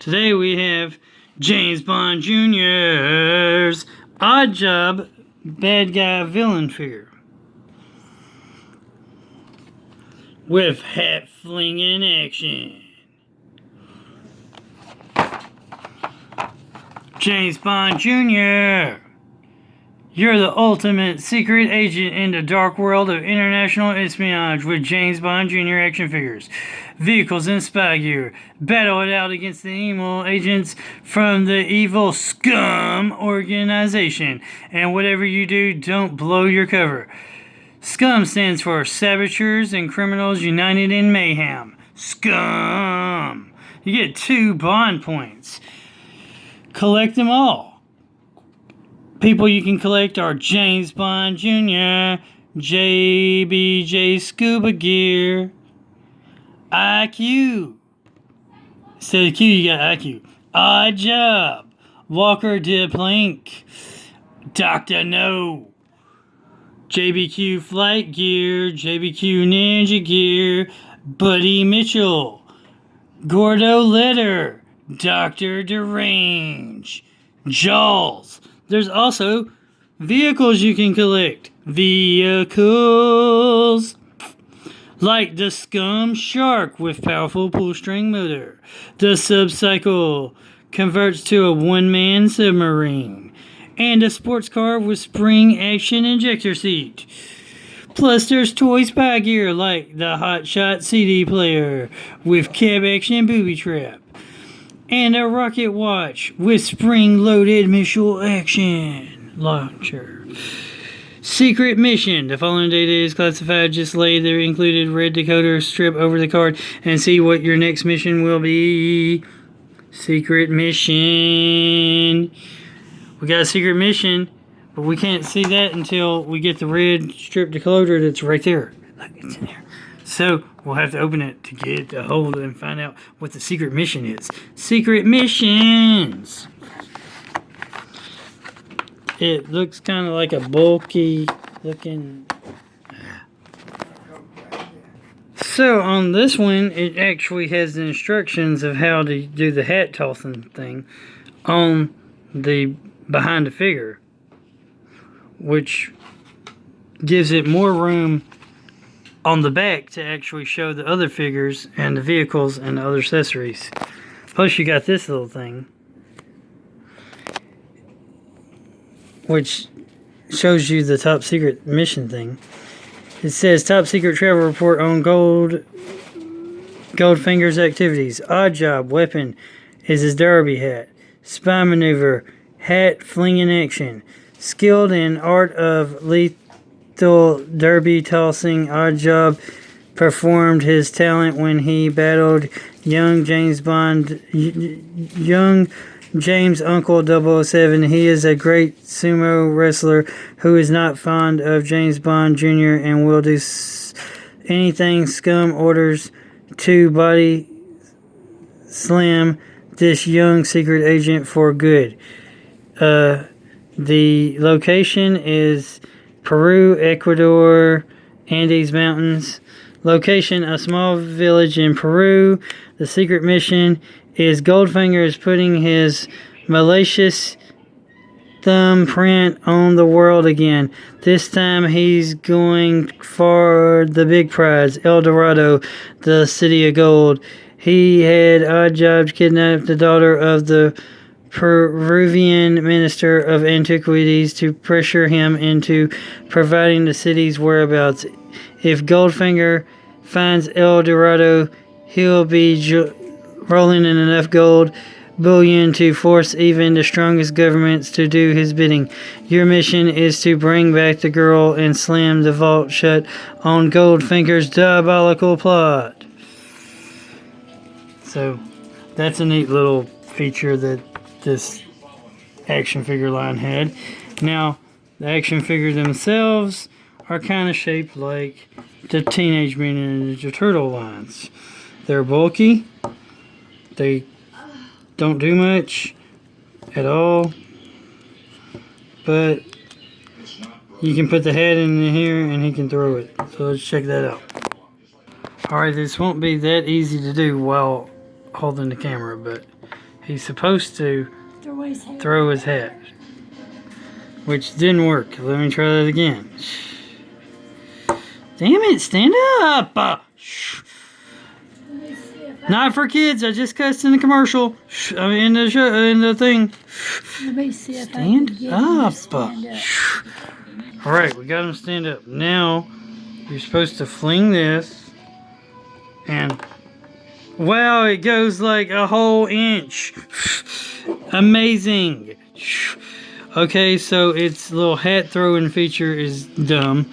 Today we have James Bond Jr.'s Odd Job Bad Guy Villain figure with hat flinging action. James Bond Jr., you're the ultimate secret agent in the dark world of international espionage with James Bond Jr. action figures, vehicles, and spy gear. Battle it out against the evil agents from the evil Scum organization. And whatever you do, don't blow your cover. Scum stands for Saboteurs and Criminals United in Mayhem. Scum! You get 2 Bond points. Collect them all. People you can collect are James Bond Jr., JBJ Scuba Gear, IQ. Instead of Q, you got IQ. Odd Job, Walker de Plank, Dr. No, JBQ Flight Gear, JBQ Ninja Gear, Buddy Mitchell, Gordo Letter, Dr. Derange, Jaws. There's also vehicles you can collect. Vehicles like the Scum Shark with powerful pull-string motor. The Subcycle converts to a one-man submarine. And a sports car with spring-action injector seat. Plus there's toy spy gear like the Hot Shot CD player with cab action booby trap. And a rocket watch with spring-loaded missile action launcher. Secret mission. The following data is classified. Just lay the included red decoder strip over the card and see what your next mission will be. Secret mission. We got a secret mission, but we can't see that until we get the red strip decoder that's right there. Look, it's in there. So we'll have to open it to get a hold and find out what the secret mission is. Secret missions. It looks kind of like a bulky looking. So on this one, it actually has the instructions of how to do the hat tossing thing on the behind the figure, which gives it more room on the back to actually show the other figures and the vehicles and the other accessories. Plus you got this little thing which shows you the top secret mission thing. It says top secret travel report on Goldfinger's activities. Odd job weapon is his derby hat. Spy maneuver, hat flinging action. Skilled in art of lethal derby tossing. Odd job performed his talent when he battled young James Uncle 007. He is a great sumo wrestler who is not fond of James Bond Jr. and will do anything Scum orders to body slam this young secret agent for good. The location is Peru, Ecuador, Andes Mountains. Location, a small village in Peru. The secret mission is Goldfinger is putting his malicious thumbprint on the world again. This time he's going for the big prize, El Dorado, the city of gold. He had odd jobs kidnapped the daughter of the Peruvian Minister of Antiquities to pressure him into providing the city's whereabouts. If Goldfinger finds El Dorado, he'll be rolling in enough gold bullion to force even the strongest governments to do his bidding. Your mission is to bring back the girl and slam the vault shut on Goldfinger's diabolical plot. So that's a neat little feature that this action figure line had. Now, the action figures themselves are kind of shaped like the Teenage Mutant Ninja Turtle lines. They're bulky. They don't do much at all. But you can put the head in here and he can throw it. So let's check that out. Alright, this won't be that easy to do while holding the camera, but he's supposed to Throw his hat. which didn't work. Let me try that again. Damn it, stand up! Let me see if I, Not for kids, I just cussed in the commercial. I mean, in the show, in the thing. let me see if Stand I can get him to up. stand up. Alright, we got him stand up. Now, you're supposed to fling this. And, wow, it goes like a whole inch. Amazing. Okay, so its little hat throwing feature is dumb.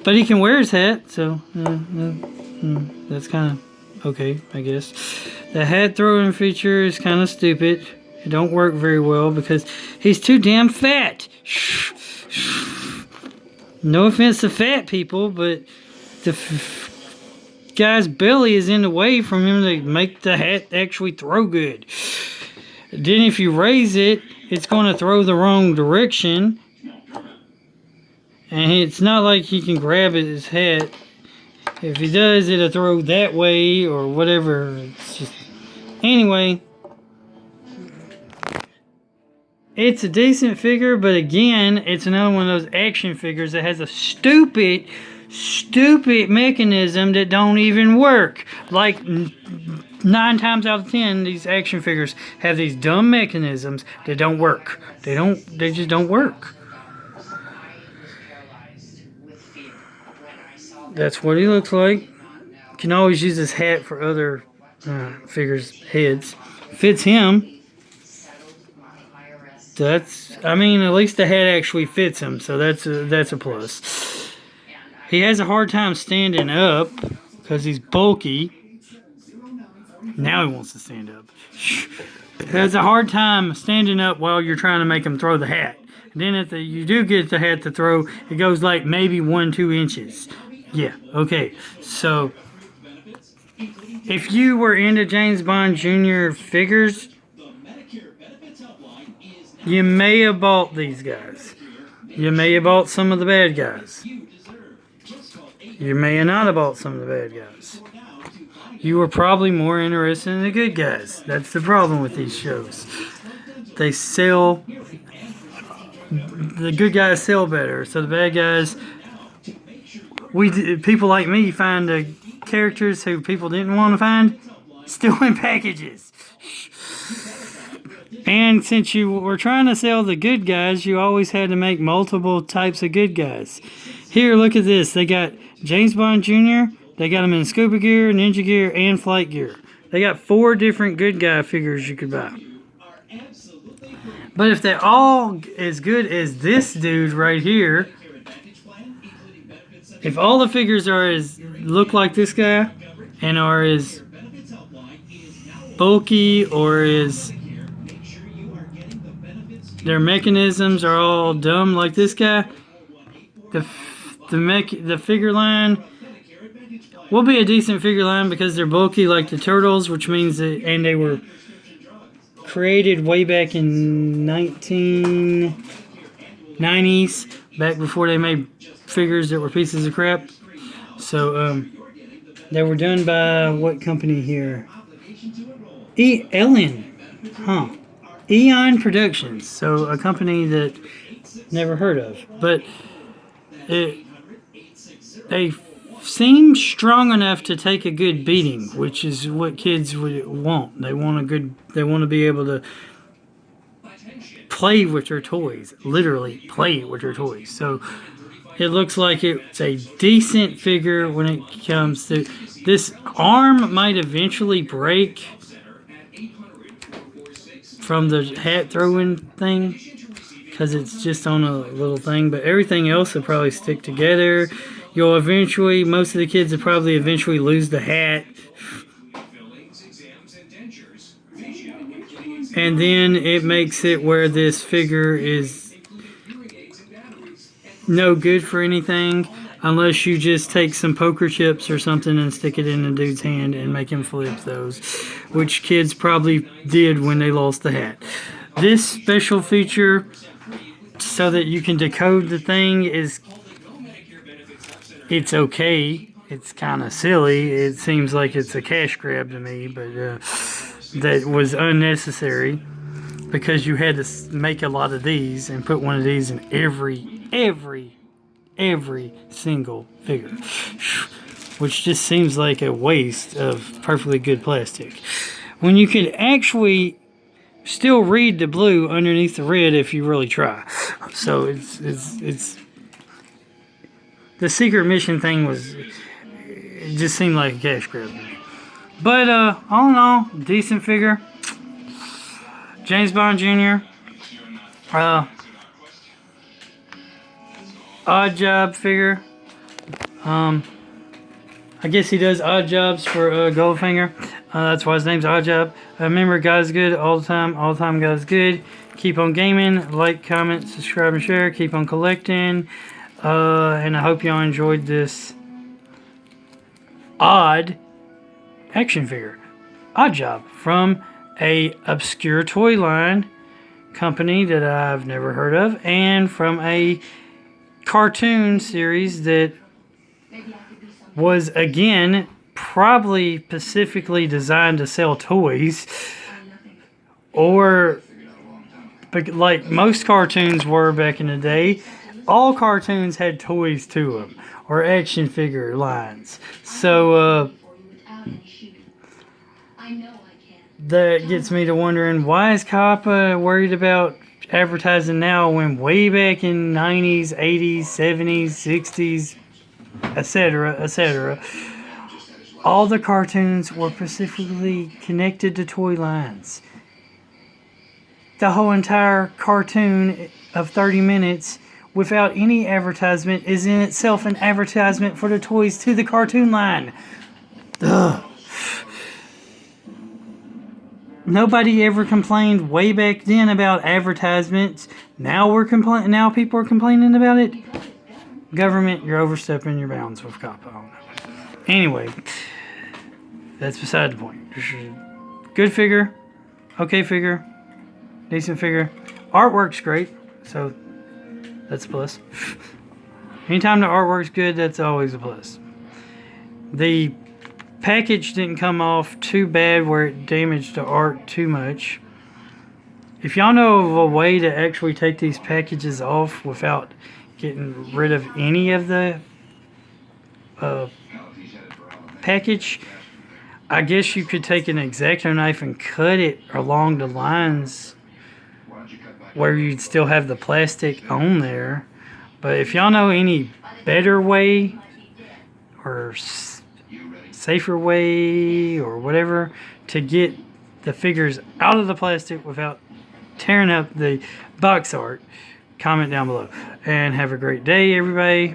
But he can wear his hat, so that's kind of okay, I guess. The hat throwing feature is kind of stupid. It don't work very well because he's too damn fat. No offense to fat people, but the guy's belly is in the way from him to make the hat actually throw good. Then if you raise it, it's going to throw the wrong direction. And it's not like he can grab his hat. If he does, it'll throw that way or whatever. It's just... Anyway. It's a decent figure, but again, it's another one of those action figures that has a stupid mechanism that don't even work. Like 9 times out of 10, these action figures have these dumb mechanisms that don't work. They just don't work. That's what he looks like. You can always use his hat for other figures' heads. Fits him. I mean, at least the hat actually fits him, so that's a plus. He has a hard time standing up because he's bulky. Now he wants to stand up. He has a hard time standing up while you're trying to make him throw the hat. And then if you do get the hat to throw, it goes like maybe 1-2 inches. Yeah, okay. So, if you were into James Bond Jr. figures, you may have bought these guys. You may have bought some of the bad guys. You may have not have bought some of the bad guys. You were probably more interested in the good guys. That's the problem with these shows. They sell... The good guys sell better, so the bad guys... People like me find the characters who people didn't want to find still in packages. And since you were trying to sell the good guys, you always had to make multiple types of good guys. Here, look at this. They got James Bond Jr., they got him in scuba gear, ninja gear, and flight gear. They got 4 different good guy figures you could buy. But if they're all as good as this dude right here, if all the figures look like this guy and are as bulky or as their mechanisms are all dumb like this guy, the figure line will be a decent figure line because they're bulky like the turtles, which means and they were created way back in 1990s, back before they made figures that were pieces of crap. So they were done by what company here? Eon Productions. So a company that never heard of, but they seem strong enough to take a good beating, which is what kids would want. They want to be able to play with their toys, literally play with their toys. So it looks like it's a decent figure when it comes to... This arm might eventually break from the hat throwing thing because it's just on a little thing, but everything else will probably stick together. Most of the kids will probably eventually lose the hat. And then it makes it where this figure is no good for anything unless you just take some poker chips or something and stick it in the dude's hand and make him flip those, which kids probably did when they lost the hat. This special feature, so that you can decode the thing, it's okay. it's kind of silly. It seems like it's a cash grab to me, but that was unnecessary because you had to make a lot of these and put one of these in every single figure, which just seems like a waste of perfectly good plastic. When you could actually still read the blue underneath the red if you really try. So it's the secret mission thing it just seemed like a cash grab. But all in all, decent figure. James Bond Jr. Odd job figure. I guess he does odd jobs for Goldfinger. That's why his name's Odd Job. Remember, God's good all the time. All the time, God's good. Keep on gaming. Like, comment, subscribe, and share. Keep on collecting. And I hope y'all enjoyed this odd action figure. Odd Job from a obscure toy line company that I've never heard of, and from a cartoon series that was, again, probably specifically designed to sell toys, or like most cartoons were back in the day. All cartoons had toys to them, or action figure lines. So that gets me to wondering, why is Kappa worried about advertising now when way back in 90s, 80s, 70s, 60s, etc., all the cartoons were specifically connected to toy lines. The whole entire cartoon of 30 minutes without any advertisement is in itself an advertisement for the toys to the cartoon line. Ugh. Nobody ever complained way back then about advertisements. Now Now people are complaining about it. Government, you're overstepping your bounds with Kappa. Anyway, that's beside the point. Good figure, okay figure, decent figure. Artwork's great, so that's a plus. Anytime the artwork's good, that's always a plus. The package didn't come off too bad where it damaged the art too much. If y'all know of a way to actually take these packages off without getting rid of any of the package, I guess you could take an X-Acto knife and cut it along the lines where you'd still have the plastic on there. But if y'all know any better way or safer way or whatever to get the figures out of the plastic without tearing up the box art, comment down below. And have a great day, everybody.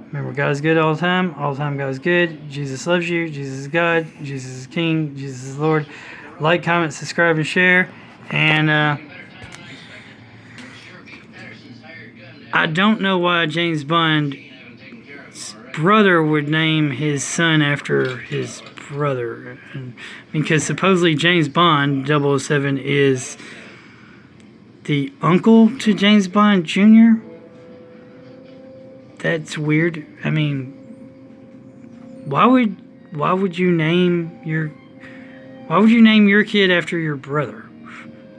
Remember, God's good all the time. All the time, God's good. Jesus loves you. Jesus is God. Jesus is King. Jesus is Lord. Like, comment, subscribe, and share. And I don't know why James Bond's brother would name his son after his brother. Because supposedly James Bond 007 is the uncle to James Bond Jr. That's weird. I mean, why would you name your kid after your brother,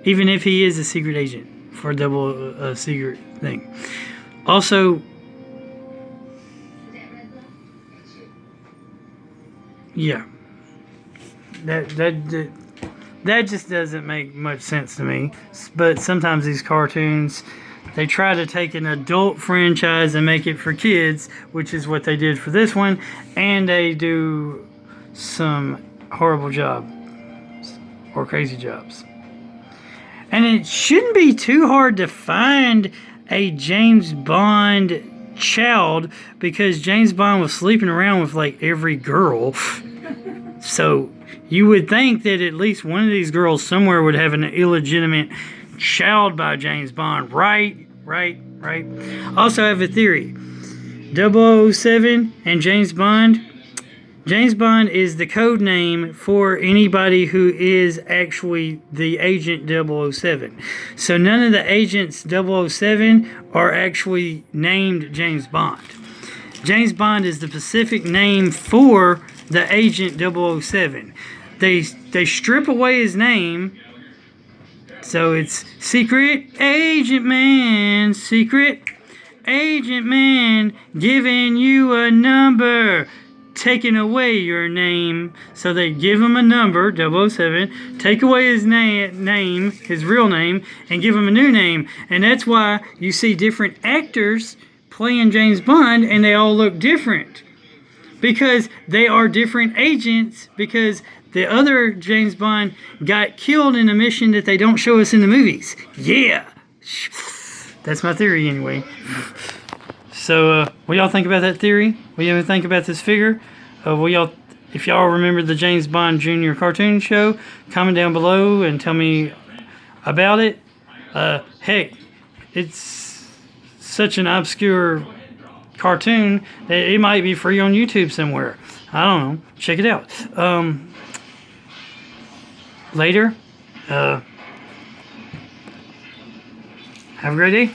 even if he is a secret agent for a secret thing? Also, yeah, that just doesn't make much sense to me. But sometimes these cartoons, they try to take an adult franchise and make it for kids, which is what they did for this one, and they do some horrible jobs or crazy jobs. And it shouldn't be too hard to find a James Bond child, because James Bond was sleeping around with like every girl. So you would think that at least one of these girls somewhere would have an illegitimate child by James Bond, right? Also, I have a theory. 007 and James Bond. James Bond is the code name for anybody who is actually the agent 007. So none of the agents 007 are actually named James Bond. James Bond is the specific name for the agent 007. They strip away his name, so it's Secret Agent Man, Secret Agent Man, giving you a number, taking away your name. So they give him a number, 007, take away his name, his real name, and give him a new name. And that's why you see different actors playing James Bond, and they all look different. Because they are different agents, because the other James Bond got killed in a mission that they don't show us in the movies. Yeah! That's my theory anyway. So, what y'all think about that theory? What y'all think about this figure? If y'all remember the James Bond Jr. cartoon show, comment down below and tell me about it. Heck, it's such an obscure cartoon that it might be free on YouTube somewhere. I don't know. Check it out. Later. Have a great day.